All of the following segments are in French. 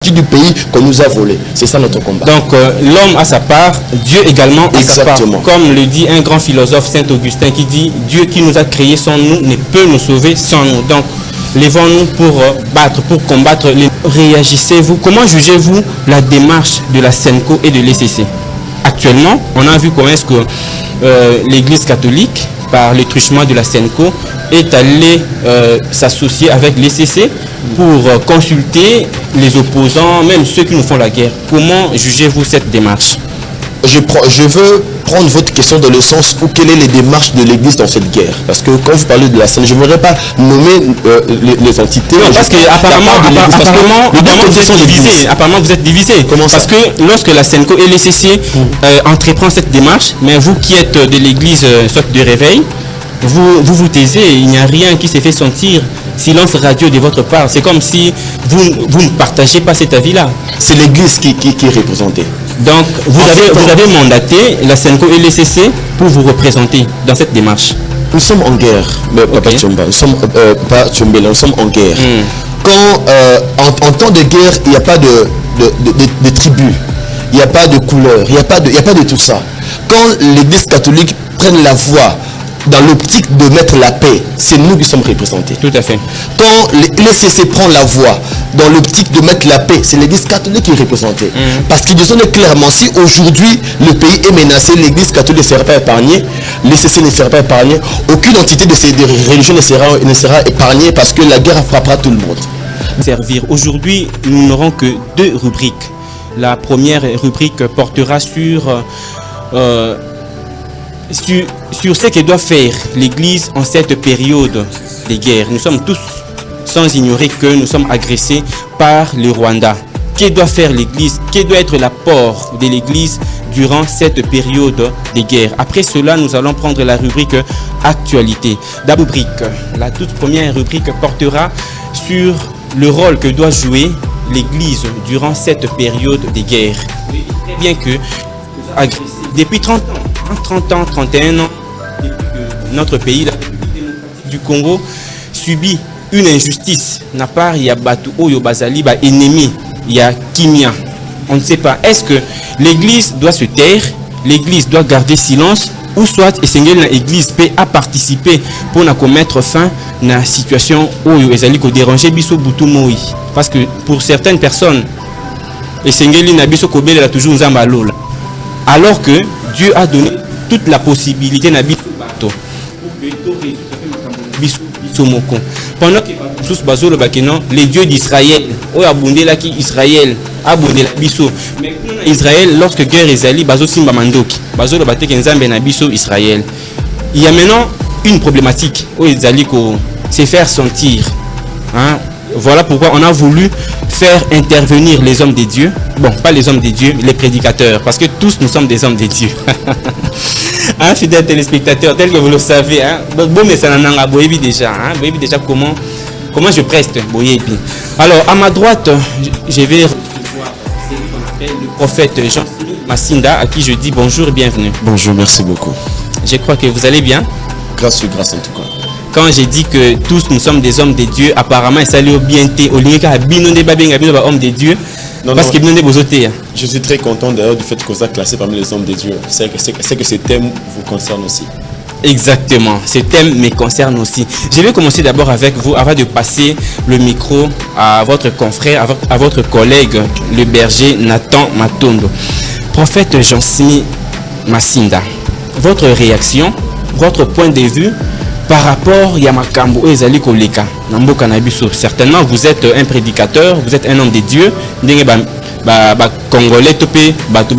du pays qu'on nous a volé. C'est ça notre combat. Donc l'homme a sa part, Dieu également a sa part. Comme le dit un grand philosophe, Saint Augustin, qui dit Dieu qui nous a créés sans nous ne peut nous sauver sans nous. Donc lèvons-nous pour battre, pour combattre. Réagissez-vous, comment jugez-vous la démarche de la SENCO et de l'ECC? Actuellement, on a vu comment est-ce que l'Église catholique, par le truchement de la SENCO, est allée s'associer avec l'ECC pour consulter les opposants, même ceux qui nous font la guerre. Comment jugez-vous cette démarche? Je veux prendre votre question dans le sens où quelle est les démarches de l'Église dans cette guerre. Parce que quand vous parlez de la scène, je ne voudrais pas nommer les entités. Non, parce que apparemment vous êtes divisé. Comment ça? Parce que lorsque la SENCO et l'ECC entreprend cette démarche, mais vous qui êtes de l'Église, soit de réveil, vous taisez, il n'y a rien qui s'est fait sentir. Silence radio de votre part. C'est comme si vous ne partagez pas cet avis-là. C'est l'Église qui est représentée. Donc, vous avez mandaté la SENCO et l'ECC pour vous représenter dans cette démarche. Nous sommes en guerre, mais Papa Tchomba. Nous sommes nous sommes en guerre. Quand en temps de guerre, il n'y a pas de tribus, il n'y a pas de couleurs, il n'y a pas de tout ça. Quand l'Église catholique prenne la voie dans l'optique de mettre la paix, c'est nous qui sommes représentés. Tout à fait. Quand l'ECC prend la voie dans l'optique de mettre la paix, c'est l'Église catholique qui est représentée. Parce qu'il disait clairement, si aujourd'hui le pays est menacé, l'Église catholique ne sera pas épargnée, l'ECC ne sera pas épargnée, aucune entité de ces religions ne sera épargnée parce que la guerre frappera tout le monde. Servir. Aujourd'hui, nous n'aurons que 2 rubriques. La première rubrique portera sur ce que doit faire l'Église en cette période de guerre. Nous sommes tous sans ignorer que nous sommes agressés par le Rwanda. Que doit faire l'Église? Quel doit être l'apport de l'Église durant cette période de guerre? Après cela, nous allons prendre la rubrique Actualité. La toute première rubrique portera sur le rôle que doit jouer l'Église durant cette période de guerre. Bien que agressé depuis 30 ans, 31 ans, depuis que notre pays, la République démocratique du Congo, subit une injustice. N'a pas, il y a Batu Oyo Bazali, ennemi, il y a Kimia. On ne sait pas. Est-ce que l'Église doit se taire, l'Église doit garder silence, ou soit l'Église peut participer pour commettre fin à la situation Oyo Ezali ko déranger biso butu moi. Parce que pour certaines personnes, Esengeli na biso ko belela toujours nzamba lola. Alors que Dieu a donné toute la possibilité na biso bato pendant que tous bazolo bakeno les dieux d'Israël o abundela ki Israël abundela biso mais Israël lorsque guerre ezali bazo simba mandoki bazolo bateke nzambe na biso Israël. Il y a maintenant une problématique o ezali ko se faire sentir, hein? Voilà pourquoi on a voulu faire intervenir les hommes de Dieu. Bon, pas les hommes de Dieu, les prédicateurs, parce que tous nous sommes des hommes de Dieu. Hein, fidèles téléspectateurs, tel que vous le savez, hein, bon, mais ça n'en a déjà, hein, déjà comment je preste. Alors, à ma droite, je vais recevoir le prophète Jean Massinda, à qui je dis bonjour et bienvenue. Bonjour, merci beaucoup. Je crois que vous allez bien. Grâce en tout cas. Quand j'ai dit que tous nous sommes des hommes de Dieu, apparemment, ça lui a bien été. Au lieu homme de Dieu, parce qu'il je suis très content d'ailleurs du fait qu'on soit classé parmi les hommes de Dieu. C'est que ce thème vous concerne aussi. Exactement, ce thème me concerne aussi. Je vais commencer d'abord avec vous, avant de passer le micro à votre confrère, à votre collègue, le berger Nathan Matondo. Prophète Jean-Simi Massinda, votre réaction, votre point de vue par rapport à Yamakambo et Zali Koleka, Namboka Nabiso. Certainement, vous êtes un prédicateur, vous êtes un homme de Dieu. Congolais, topé,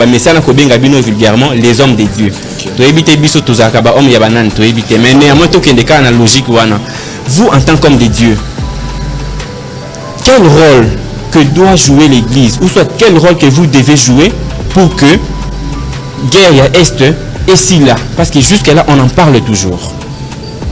messana kobenga bino vulgairement, les hommes de Dieu. To éviter biso tozaka ba homme yabanan, to éviter. Mais néanmoins, to kende ka na logique wana. Vous, en tant qu'homme de Dieu, quel rôle que doit jouer l'Église, ou soit quel rôle que vous devez jouer pour que guerre ya Est et si là, parce que jusqu'à là, on en parle toujours.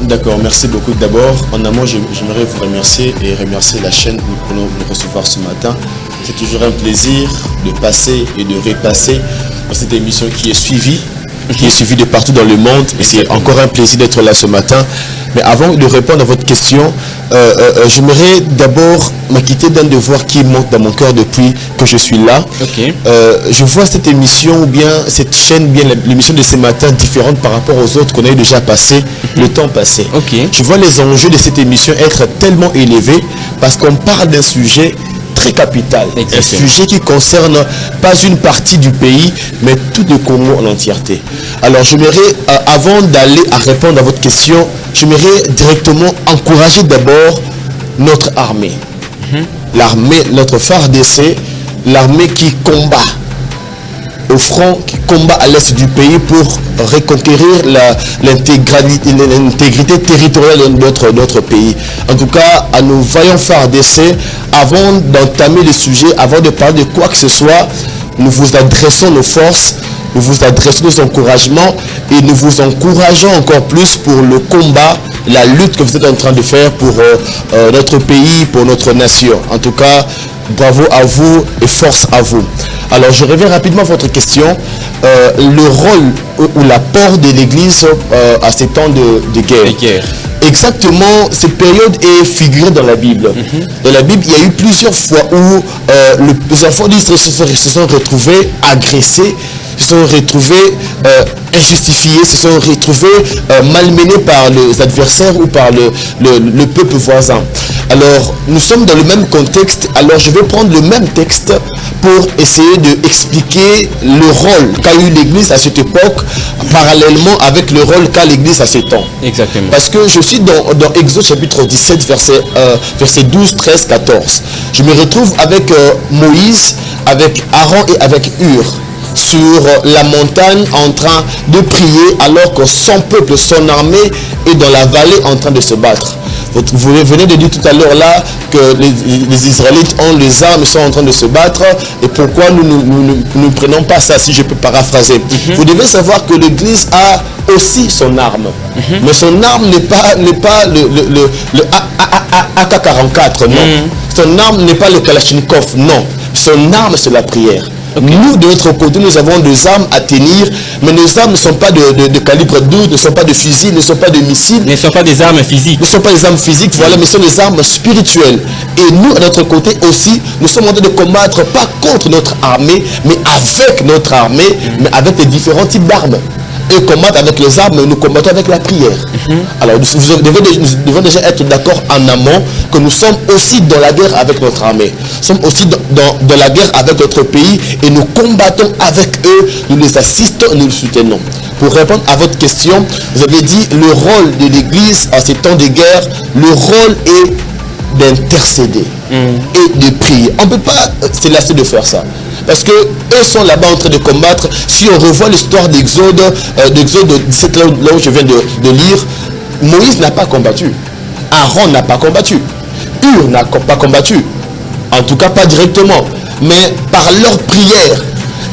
D'accord, merci beaucoup. D'abord, en amont, j'aimerais vous remercier et remercier la chaîne pour nous recevoir ce matin. C'est toujours un plaisir de passer et de repasser dans cette émission qui est suivie de partout dans le monde. Et c'est encore un plaisir d'être là ce matin. Mais avant de répondre à votre question, j'aimerais d'abord m'acquitter d'un devoir qui monte dans mon cœur depuis que je suis là. Ok. Je vois cette émission ou bien cette chaîne, bien l'émission de ce matin différente par rapport aux autres qu'on a eu déjà passé, le temps passé. Ok. Je vois les enjeux de cette émission être tellement élevés parce qu'on parle d'un sujet très capital. Exactement. Un sujet qui concerne pas une partie du pays, mais tout le Congo en entièreté. Alors j'aimerais, avant d'aller à répondre à votre question, j'aimerais directement encourager d'abord notre armée. L'armée, notre FARDC, l'armée qui combat au front, qui combat à l'est du pays pour reconquérir l'intégrité territoriale de notre pays. En tout cas, à nos vaillants FARDC, avant d'entamer le sujet, avant de parler de quoi que ce soit, nous vous adressons nos forces, nous vous adressons nos encouragements et nous vous encourageons encore plus pour le combat, la lutte que vous êtes en train de faire pour notre pays, pour notre nation. En tout cas, bravo à vous et force à vous. Alors, je reviens rapidement à votre question. Le rôle ou l'apport de l'Église à ces temps de guerre. Exactement, cette période est figurée dans la Bible. Dans la Bible, il y a eu plusieurs fois où les enfants d'Israël se sont retrouvés agressés, se sont retrouvés injustifiés, se sont retrouvés malmenés par les adversaires ou par le peuple voisin. Alors, nous sommes dans le même contexte. Alors, je vais prendre le même texte pour essayer d'expliquer le rôle qu'a eu l'Église à cette époque, parallèlement avec le rôle qu'a l'Église à ce temps. Exactement. Parce que je suis dans Exode chapitre 17, verset 12, 13, 14. Je me retrouve avec Moïse, avec Aaron et avec Hur sur la montagne en train de prier alors que son peuple, son armée est dans la vallée en train de se battre. Vous venez de dire tout à l'heure là que les Israélites ont les armes et sont en train de se battre. Et pourquoi nous ne prenons pas ça, si je peux paraphraser. Vous devez savoir que l'Église a aussi son arme. Mais son arme n'est pas le AK-44, non. Son arme n'est pas le Kalachnikov, non. Son arme, c'est la prière. Nous, de notre côté, nous avons des armes à tenir, mais nos armes ne sont pas de calibre 12, ne sont pas de fusils, ne sont pas de missiles. Ne sont pas des armes physiques. Ne sont pas des armes physiques, voilà, mais sont des armes spirituelles. Et nous, à notre côté aussi, nous sommes en train de combattre, pas contre notre armée, mais avec notre armée, mais avec les différents types d'armes. Eux combattent avec les armes, nous combattons avec la prière. Alors, nous devons déjà être d'accord en amont que nous sommes aussi dans la guerre avec notre armée. Nous sommes aussi dans la guerre avec notre pays et nous combattons avec eux, nous les assistons et nous les soutenons. Pour répondre à votre question, vous avez dit le rôle de l'Église à ces temps de guerre, le rôle est d'intercéder et de prier. On ne peut pas se lasser de faire ça. Parce que eux sont là-bas en train de combattre. Si on revoit l'histoire d'Exode 17, là où je viens de lire, Moïse n'a pas combattu. Aaron n'a pas combattu. Hur n'a pas combattu. En tout cas, pas directement. Mais par leur prière,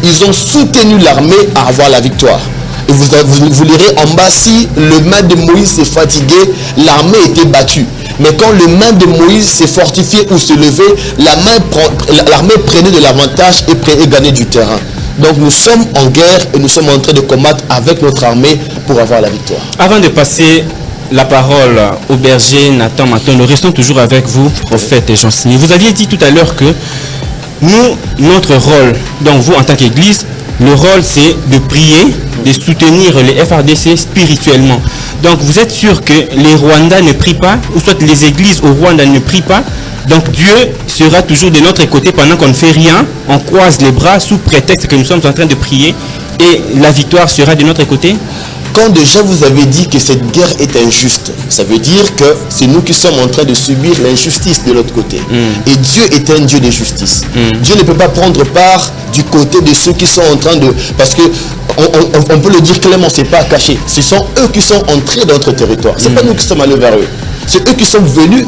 ils ont soutenu l'armée à avoir la victoire. Et vous lirez en bas, si le main de Moïse s'est fatigué, l'armée était battue. Mais quand le main de Moïse s'est fortifié ou se levait, l'armée prenait de l'avantage et gagnait du terrain. Donc nous sommes en guerre et nous sommes en train de combattre avec notre armée pour avoir la victoire. Avant de passer la parole au berger Nathan Maton, nous restons toujours avec vous, prophète Jean Signé. Vous aviez dit tout à l'heure que nous, notre rôle, donc vous en tant qu'Église, le rôle c'est de prier, de soutenir les FARDC spirituellement. Donc vous êtes sûr que les Rwandais ne prient pas, ou soit les églises au Rwanda ne prient pas, donc Dieu sera toujours de notre côté pendant qu'on ne fait rien, on croise les bras sous prétexte que nous sommes en train de prier et la victoire sera de notre côté? Quand déjà vous avez dit que cette guerre est injuste, ça veut dire que c'est nous qui sommes en train de subir l'injustice de l'autre côté. Et Dieu est un Dieu de justice. Dieu ne peut pas prendre part du côté de ceux qui sont en train de... Parce que on peut le dire clairement, c'est pas caché. Ce sont eux qui sont entrés dans notre territoire. C'est pas nous qui sommes allés vers eux. C'est eux qui sont venus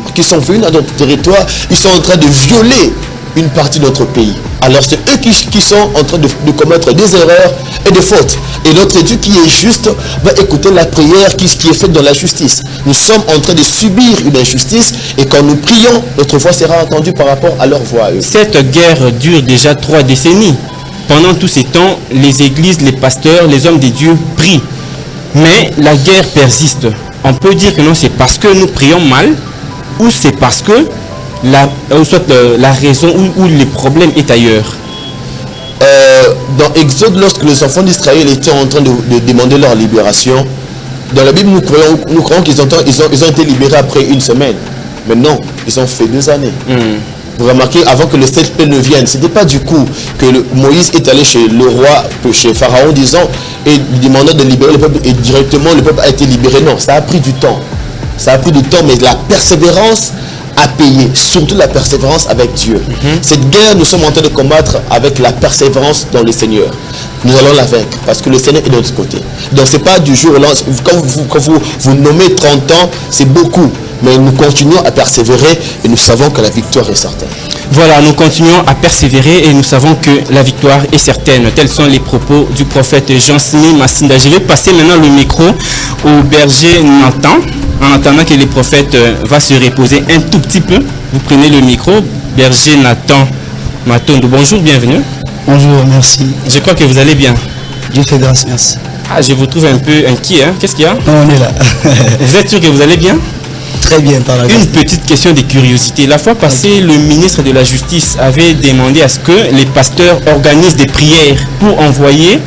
dans notre territoire. Ils sont en train de violer une partie de notre pays. Alors c'est eux qui sont en train de commettre des erreurs et des fautes. Et notre Dieu qui est juste va écouter la prière qui est faite dans la justice. Nous sommes en train de subir une injustice et quand nous prions, notre voix sera entendue par rapport à leur voix. Cette guerre dure déjà 3 décennies. Pendant tous ces temps, les églises, les pasteurs, les hommes de Dieu prient. Mais la guerre persiste. on peut dire que non, c'est parce que nous prions mal, ou c'est parce que la raison ou le problème est ailleurs. Dans Exode, lorsque les enfants d'Israël étaient en train de demander leur libération, dans la Bible, nous croyons qu'ils ont été libérés après une semaine. Mais non, ils ont fait 2 années. Vous remarquez, avant que le peuple ne vienne, ce n'était pas du coup que Moïse est allé chez le roi, chez Pharaon, disant, et demandant de libérer le peuple, et directement le peuple a été libéré. Non, ça a pris du temps. Ça a pris du temps, mais la persévérance a payé, surtout la persévérance avec Dieu. Cette guerre, nous sommes en train de combattre avec la persévérance dans le Seigneur. Nous allons la vaincre, parce que le Seigneur est de notre côté. Donc, ce n'est pas du jour au lendemain. Quand vous nommez 30 ans, c'est beaucoup. Mais nous continuons à persévérer et nous savons que la victoire est certaine. Voilà, nous continuons à persévérer et nous savons que la victoire est certaine. Tels sont les propos du prophète Jean-Simi Massinda. Je vais passer maintenant le micro au berger Nathan, en attendant que le prophète va se reposer un tout petit peu. Vous prenez le micro, berger Nathan Matondo. Bonjour, bienvenue. Bonjour, merci. Je crois que vous allez bien. Dieu fait grâce, merci. Ah, je vous trouve un peu inquiet, hein? Qu'est-ce qu'il y a? Non, on est là. Vous êtes sûr que vous allez bien? Très bien, par la grâce. Une petite question de curiosité. La fois passée, le ministre de la Justice avait demandé à ce que les pasteurs organisent des prières pour envoyer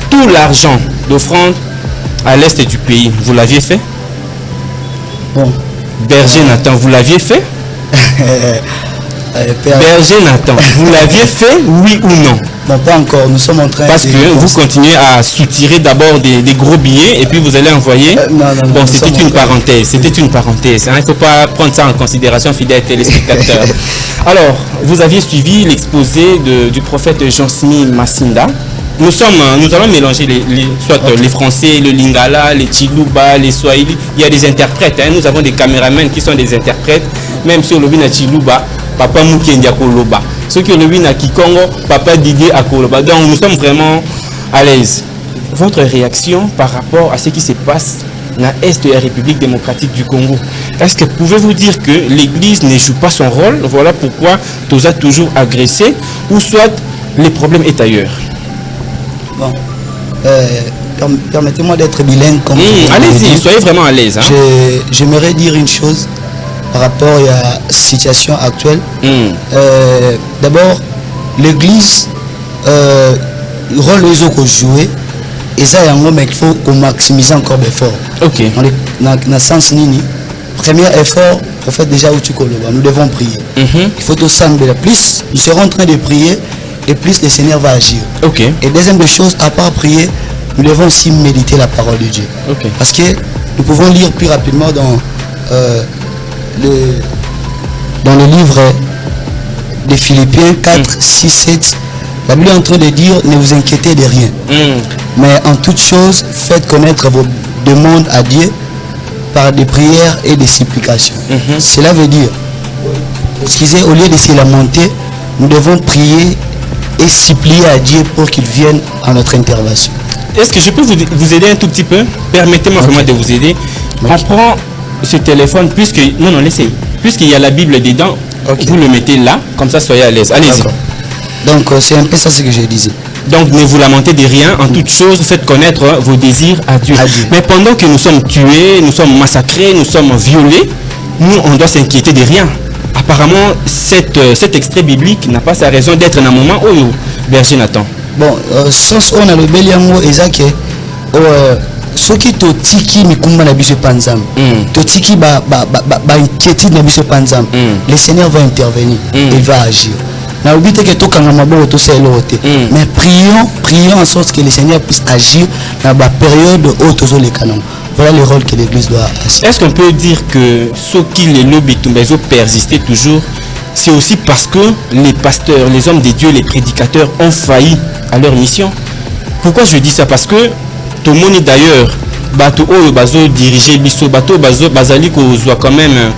tout l'argent d'offrande à l'est du pays. Vous l'aviez fait? Bon. Berger Nathan, vous l'aviez fait? Berger Nathan, vous l'aviez fait, oui ou non? Non, pas encore. Nous sommes en train Parce que vous continuez à soutirer d'abord des gros billets et puis vous allez envoyer. Non, bon, c'était une parenthèse. C'était une parenthèse. Hein. Il ne faut pas prendre ça en considération, fidèles téléspectateurs. Alors, vous aviez suivi l'exposé du prophète Jean-Simi Massinda. Nous allons mélanger les Français, le Lingala, les Chiluba, les Swahili. Il y a des interprètes. Hein. Nous avons des caméramans qui sont des interprètes. Même si on le vit à Chiluba, Papa Mukendi Akoloba. Ceux qui le vivent à Kikongo, Papa Didier Akoloba. Donc nous sommes vraiment à l'aise. Votre réaction par rapport à ce qui se passe dans l'Est de la République démocratique du Congo, est-ce que pouvez-vous dire que l'Église ne joue pas son rôle? Voilà pourquoi tu as toujours agressé, ou soit le problème est ailleurs? Bon, permettez-moi d'être bilingue comme allez-y, soyez vraiment à l'aise. Hein? J'aimerais dire une chose par rapport à la situation actuelle. D'abord, l'Église, le rôle qu'ils ont joué, et ça, mais il faut qu'on maximise encore l'effort. Ok. Dans le sens nini, premier effort, prophète déjà où tu colobes, nous devons prier. Il faut tout sembler. Plus nous serons en train de prier, et plus le Seigneur va agir. Ok. Et deuxième des choses, à part prier, nous devons aussi méditer la parole de Dieu. Ok. Parce que nous pouvons lire plus rapidement dans le livre de Philippiens 4, 6, 7, la Bible est en train de dire ne vous inquiétez de rien. Mais en toute chose, faites connaître vos demandes à Dieu par des prières et des supplications. Cela veut dire, excusez, au lieu de se lamenter, nous devons prier et supplier à Dieu pour qu'il vienne à notre intervention. Est-ce que je peux vous aider un tout petit peu? Permettez-moi vraiment de vous aider. On prend ce téléphone, puisqu'il y a la Bible dedans, vous le mettez là, comme ça soyez à l'aise. Allez-y. Donc c'est un peu ça ce que je disais. Donc ne vous lamentez de rien, en toute chose, faites connaître vos désirs à Dieu. Mais pendant que nous sommes tués, nous sommes massacrés, nous sommes violés, nous on doit s'inquiéter de rien. Apparemment, cet extrait biblique n'a pas sa raison d'être dans un moment où berger Nathan. Bon, sens on a le beliango ezake soki totiki mikumba na biso panzam totiki ba inquiétude na biso panzam le Seigneur va intervenir, il va agir. Na obite que tokanga maboko to selo te, mais prions en sorte que le Seigneur puisse agir dans la période où tozo le canon. Voilà le rôle que l'Église doit assurer. Est-ce qu'on peut dire que ce qui les lobbies persister toujours, c'est aussi parce que les pasteurs, les hommes de Dieu, les prédicateurs ont failli à leur mission? Pourquoi je dis ça? Parce que tout le monde d'ailleurs, bateau bazo diriger biso bateau bazo bazali ko soit quand même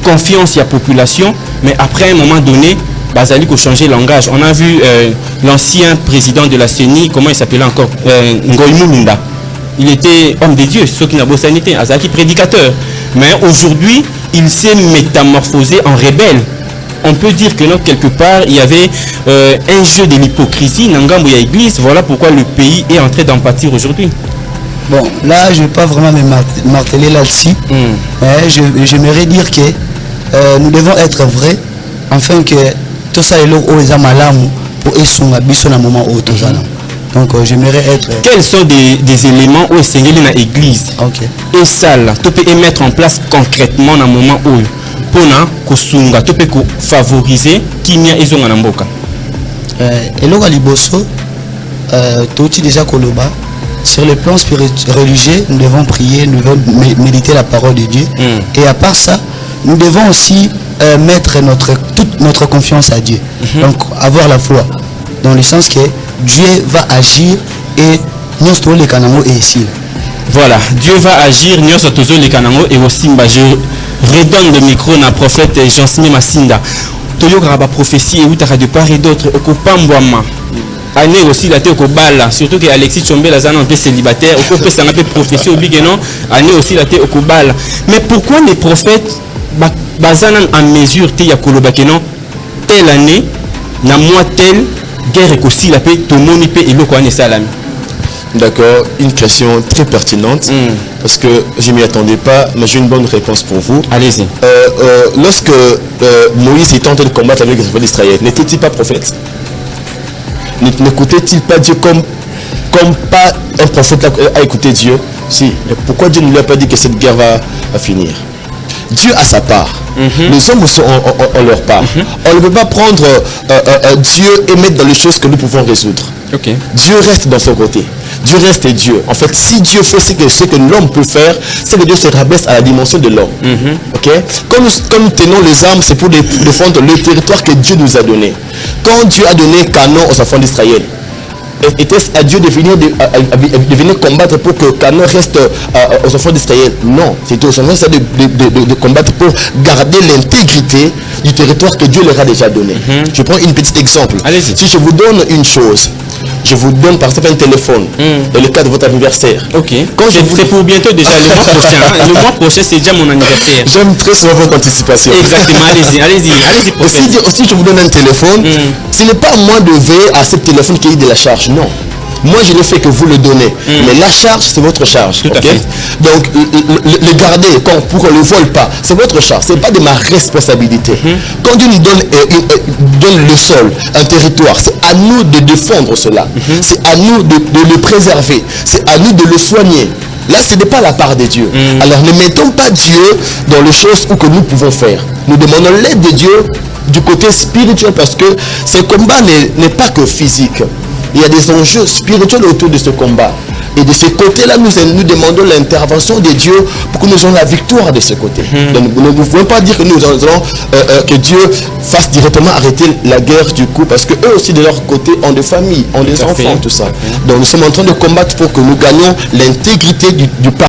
confiance à la population, mais après un moment donné, bazali ko changer langage. On a vu l'ancien président de la CENI, comment il s'appelait encore, Ngoï Mulunda. Il était homme de Dieu, ceux qui n'ont pas sanité, Azaki prédicateur. Mais aujourd'hui, il s'est métamorphosé en rebelle. On peut dire que là, quelque part, il y avait un jeu de l'hypocrisie, Nangambo ya église. Voilà pourquoi le pays est en train d'en pâtir aujourd'hui. Bon, là, je ne vais pas vraiment me marteler là-dessus. Mais j'aimerais dire que nous devons être vrais, afin que tout ça est là où ils ont malade pour eux un moment où tout ça. Donc, j'aimerais être. Quels sont des éléments où c'est dans l'église? Et ça, tu peux mettre en place concrètement dans le moment où pour kusunga, tu peux favoriser qui n'y a ils ont en amboka. Et là, liboso, tout déjà koloba. Sur le plan religieux, nous devons prier, nous devons méditer la parole de Dieu. Et à part ça, nous devons aussi mettre toute notre confiance à Dieu. Donc, avoir la foi. Dans le sens que Dieu va agir et nous sommes les canaux et ici. Voilà, Dieu va agir, nous sommes les canaux et aussi. Je redonne le micro à prophète Jean-Simé Massinda. Toyo Graba prophétie et où tu as de part et d'autre au Kopambouama. Année aussi la tête au bal, surtout que Alexis Tchombe la zone un peu célibataire, au peu ça n'a pas prophétie au big non, année aussi la tête au bal. Mais pourquoi les prophètes bazana en mesure te ya kolobakeno telle année na mois tel guerre aussi la paix tout monde peut et le quoi salami. D'accord, une question très pertinente parce que je m'y attendais pas, mais j'ai une bonne réponse pour vous. Allez-y. Lorsque Moïse est en train de combattre avec les enfants d'Israël, n'était-il pas prophète? N'écoutait-il pas Dieu comme pas un prophète a écouté Dieu? Si. Mais pourquoi Dieu ne lui a pas dit que cette guerre va finir? Dieu a sa part. Les hommes aussi ont leur part. On ne peut pas prendre Dieu et mettre dans les choses que nous pouvons résoudre. Dieu reste dans son côté. Dieu reste Dieu. En fait, si Dieu fait ce que l'homme peut faire, c'est que Dieu se rabaisse à la dimension de l'homme. Comme nous tenons les armes, c'est pour défendre le territoire que Dieu nous a donné. Quand Dieu a donné Canaan aux enfants d'Israël, était-ce à Dieu de venir combattre pour que Canaan reste aux enfants d'Israël? Non, c'était aux enfants d'Israël de combattre pour garder l'intégrité du territoire que Dieu leur a déjà donné. Je prends un petit exemple. Si je vous donne une chose, je vous donne par exemple un téléphone dans le cadre de votre anniversaire. C'est pour bientôt déjà, le mois prochain. Le mois prochain, c'est déjà mon anniversaire. J'aime très souvent votre anticipation. Exactement, allez-y. Si je vous donne un téléphone, ce n'est pas à moi de veiller à ce téléphone qui est de la charge. Non. Moi, je ne fais que vous le donner. Mais la charge, c'est votre charge. Tout à fait. Donc, le garder pour qu'on ne le vole pas, c'est votre charge. Ce n'est pas de ma responsabilité. Quand Dieu nous donne le sol, un territoire, c'est à nous de défendre cela. C'est à nous de le préserver. C'est à nous de le soigner. Là, ce n'est pas la part de Dieu. Alors, ne mettons pas Dieu dans les choses que nous pouvons faire. Nous demandons l'aide de Dieu du côté spirituel parce que ce combat n'est pas que physique. Il y a des enjeux spirituels autour de ce combat. Et de ce côté-là, nous demandons l'intervention de Dieu pour que nous ayons la victoire de ce côté. Donc, nous ne pouvons pas dire que nous allons que Dieu fasse directement arrêter la guerre du coup, parce qu'eux aussi de leur côté ont des familles, ont des enfants, tout ça. Donc nous sommes en train de combattre pour que nous gagnions l'intégrité du